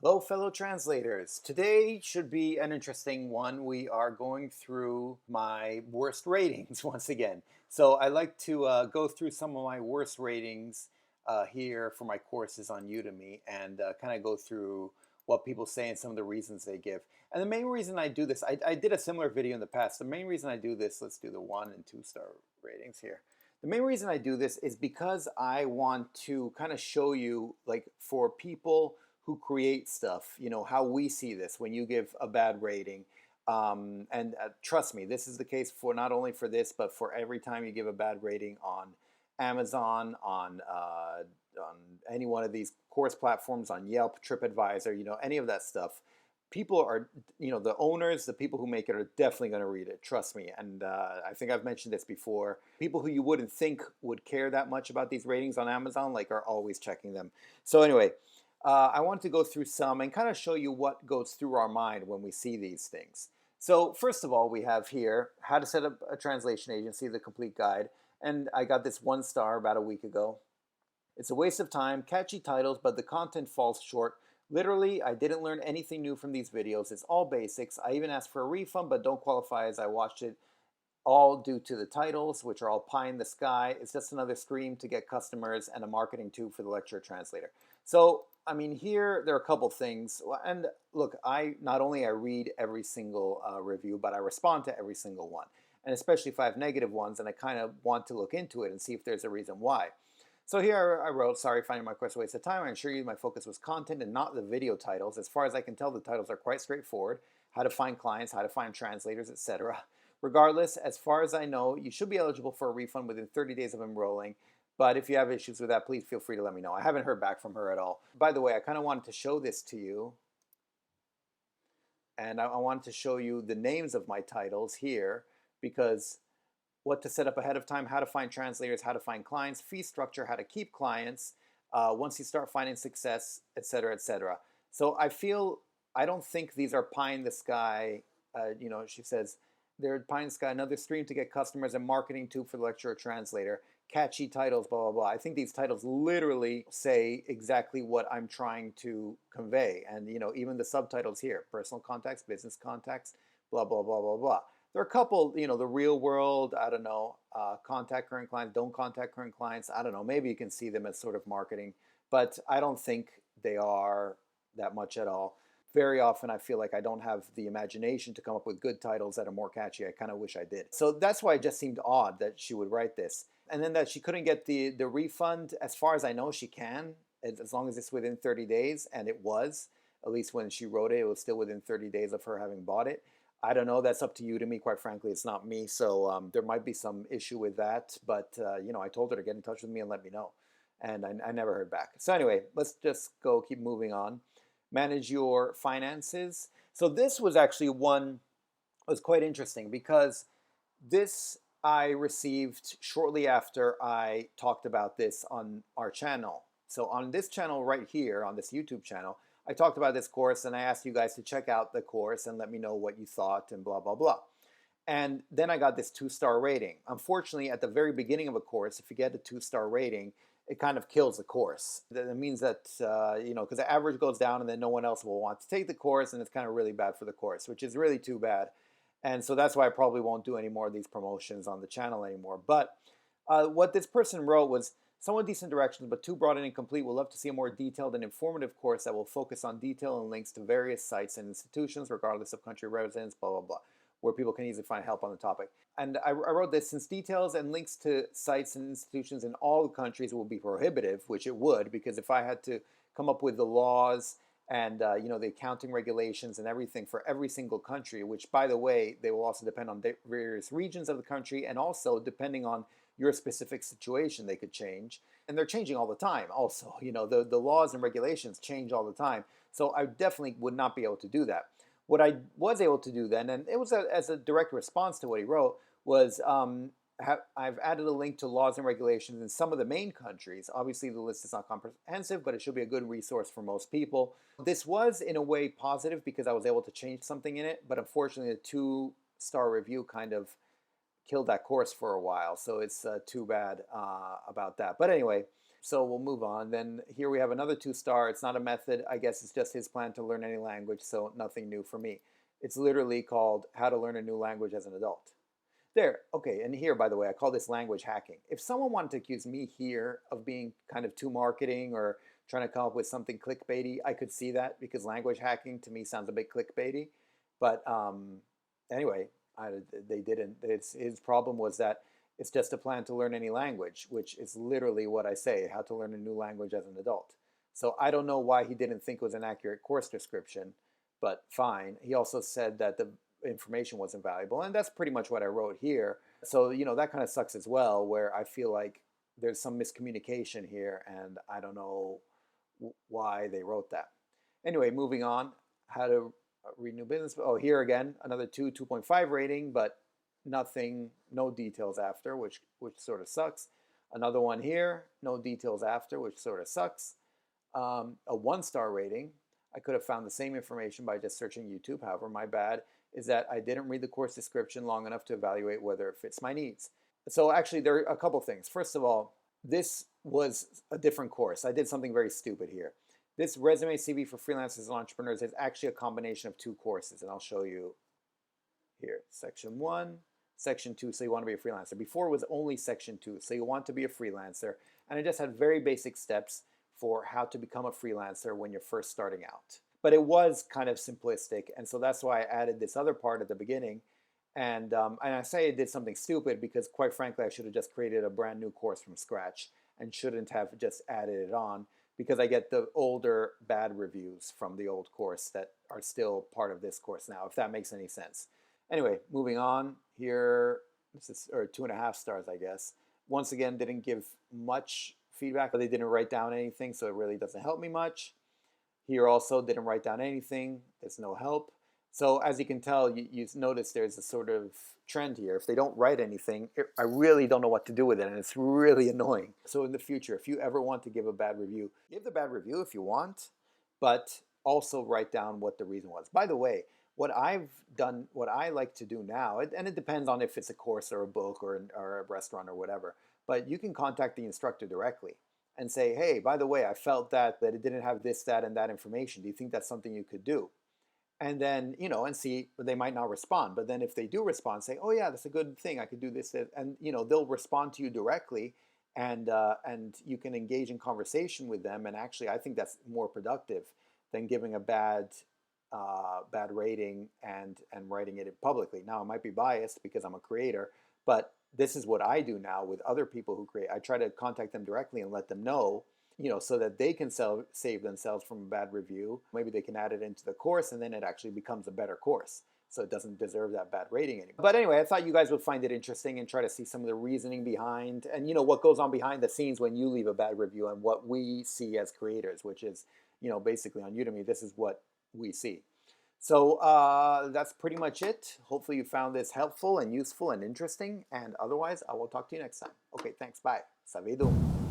Hello, fellow translators. Today should be an interesting one. We are going through my worst ratings once again. So I like to go through some of my worst ratings here for my courses on Udemy and kind of go through what people say and some of the reasons they give. And the main reason I do this, I did a similar video in the past. The main reason I do this, let's do the 1 and 2 star ratings here. The main reason I do this is because I want to kind of show you, like, for people who create stuff, how we see this when you give a bad rating. And trust me, this is the case for not only for this, but for every time you give a bad rating on Amazon, on any one of these course platforms, on Yelp, TripAdvisor, any of that stuff. People are, the owners, the people who make it are definitely going to read it. Trust me. And I think I've mentioned this before. People who you wouldn't think would care that much about these ratings on Amazon, like, are always checking them. So anyway, I wanted to go through some and kind of show you what goes through our mind when we see these things. So first of all, we have here how to set up a translation agency, the complete guide. And I got this 1 star about a week ago. It's a waste of time, catchy titles, but the content falls short. Literally, I didn't learn anything new from these videos. It's all basics. I even asked for a refund, but don't qualify as I watched it all due to the titles, which are all pie in the sky. It's just another stream to get customers and a marketing tool for the lecture translator. So, I mean, here there are a couple things. And look, I not only I read every single review, but I respond to every single one. And especially if I have negative ones, and I kind of want to look into it and see if there's a reason why. So here I wrote, sorry, finding my course a waste of time. I assure you my focus was content and not the video titles. As far as I can tell, the titles are quite straightforward. How to find clients, how to find translators, etc. Regardless, as far as I know, you should be eligible for a refund within 30 days of enrolling. But if you have issues with that, please feel free to let me know. I haven't heard back from her at all. By the way, I kind of wanted to show this to you. And I wanted to show you the names of my titles here, because what to set up ahead of time, how to find translators, how to find clients, fee structure, how to keep clients, once you start finding success, etc., etc. So I don't think these are pie in the sky. She says, they're pie in the sky, another stream to get customers and marketing tool for the lecturer translator, catchy titles, blah, blah, blah. I think these titles literally say exactly what I'm trying to convey. And, even the subtitles here, personal contacts, business contacts, blah, blah, blah, blah, blah. There are a couple, the real world, I don't know, contact current clients, don't contact current clients. I don't know, maybe you can see them as sort of marketing, but I don't think they are that much at all. Very often I feel like I don't have the imagination to come up with good titles that are more catchy. I kind of wish I did. So that's why it just seemed odd that she would write this. And then that she couldn't get the refund. As far as I know, she can, as long as it's within 30 days. And it was, at least when she wrote it, it was still within 30 days of her having bought it. I don't know. That's up to you, to me. Quite frankly, it's not me. So there might be some issue with that. But, I told her to get in touch with me and let me know. And I never heard back. So anyway, let's just keep moving on. Manage your finances. So this was actually one was quite interesting, because this I received shortly after I talked about this on our channel. So on this channel right here, on this YouTube channel, I talked about this course and I asked you guys to check out the course and let me know what you thought and blah, blah, blah. And then I got this 2-star rating. Unfortunately, at the very beginning of a course, if you get a 2-star rating, it kind of kills the course. That means that, because the average goes down and then no one else will want to take the course, and it's kind of really bad for the course, which is really too bad. And so that's why I probably won't do any more of these promotions on the channel anymore. But what this person wrote was, somewhat decent directions, but too broad and incomplete. We'll love to see a more detailed and informative course that will focus on detail and links to various sites and institutions, regardless of country residence, blah, blah, blah, where people can easily find help on the topic. And I wrote this, since details and links to sites and institutions in all the countries will be prohibitive, which it would, because if I had to come up with the laws and the accounting regulations and everything for every single country, which, by the way, they will also depend on various regions of the country, and also depending on your specific situation, they could change. And they're changing all the time also. The laws and regulations change all the time. So I definitely would not be able to do that. What I was able to do then, and it was as a direct response to what he wrote, was I've added a link to laws and regulations in some of the main countries. Obviously, the list is not comprehensive, but it should be a good resource for most people. This was, in a way, positive because I was able to change something in it, but unfortunately, the 2-star review kind of killed that course for a while, so it's too bad about that. But anyway, so we'll move on. Then here we have another 2-star. It's not a method. I guess it's just his plan to learn any language, so nothing new for me. It's literally called How to Learn a New Language as an Adult. There, okay, and here, by the way, I call this language hacking. If someone wanted to accuse me here of being kind of too marketing or trying to come up with something clickbaity, I could see that, because language hacking to me sounds a bit clickbaity. But anyway, they didn't. His problem was that it's just a plan to learn any language, which is literally what I say, how to learn a new language as an adult. So I don't know why he didn't think it was an accurate course description, but fine. He also said that the information wasn't valuable, and that's pretty much what I wrote here. So that kind of sucks as well, where I feel like there's some miscommunication here, and I don't know why they wrote that. Anyway, moving on. How to read new business. Oh, here again, another 2.5 rating, but nothing, no details after, which sort of sucks. Another one here, no details after, which sort of sucks. A 1-star rating. I could have found the same information by just searching YouTube. However, my bad is that I didn't read the course description long enough to evaluate whether it fits my needs. So actually, there are a couple things. First of all, this was a different course. I did something very stupid here. This resume CV for freelancers and entrepreneurs is actually a combination of 2 courses, and I'll show you here. Section 1, Section 2, so you want to be a freelancer. Before it was only Section 2, so you want to be a freelancer, and it just had very basic steps for how to become a freelancer when you're first starting out. But it was kind of simplistic, and so that's why I added this other part at the beginning. And I say I did something stupid because, quite frankly, I should have just created a brand new course from scratch and shouldn't have just added it on, because I get the older bad reviews from the old course that are still part of this course now, if that makes any sense. Anyway, moving on here, this is 2.5 stars, I guess. Once again, didn't give much feedback, but they didn't write down anything, so it really doesn't help me much. Here also didn't write down anything. There's no help. So as you can tell, you notice there's a sort of trend here. If they don't write anything, I really don't know what to do with it, and it's really annoying. So in the future, if you ever want to give a bad review, give the bad review if you want, but also write down what the reason was. By the way, what I've done, what I like to do now, and it depends on if it's a course or a book or a restaurant or whatever, but you can contact the instructor directly and say, hey, by the way, I felt that it didn't have this, that, and that information. Do you think that's something you could do? And then, and see, they might not respond. But then if they do respond, say, oh yeah, that's a good thing. I could do this. And, they'll respond to you directly, and you can engage in conversation with them. And actually, I think that's more productive than giving a bad rating and writing it publicly. Now, I might be biased because I'm a creator, but this is what I do now with other people who create. I try to contact them directly and let them know, so that they can save themselves from a bad review. Maybe they can add it into the course, and then it actually becomes a better course. So it doesn't deserve that bad rating anymore. But anyway, I thought you guys would find it interesting and try to see some of the reasoning behind, and what goes on behind the scenes when you leave a bad review, and what we see as creators, which is, basically on Udemy, this is what we see. So that's pretty much it. Hopefully you found this helpful and useful and interesting. And otherwise, I will talk to you next time. Okay, thanks. Bye. Savedum.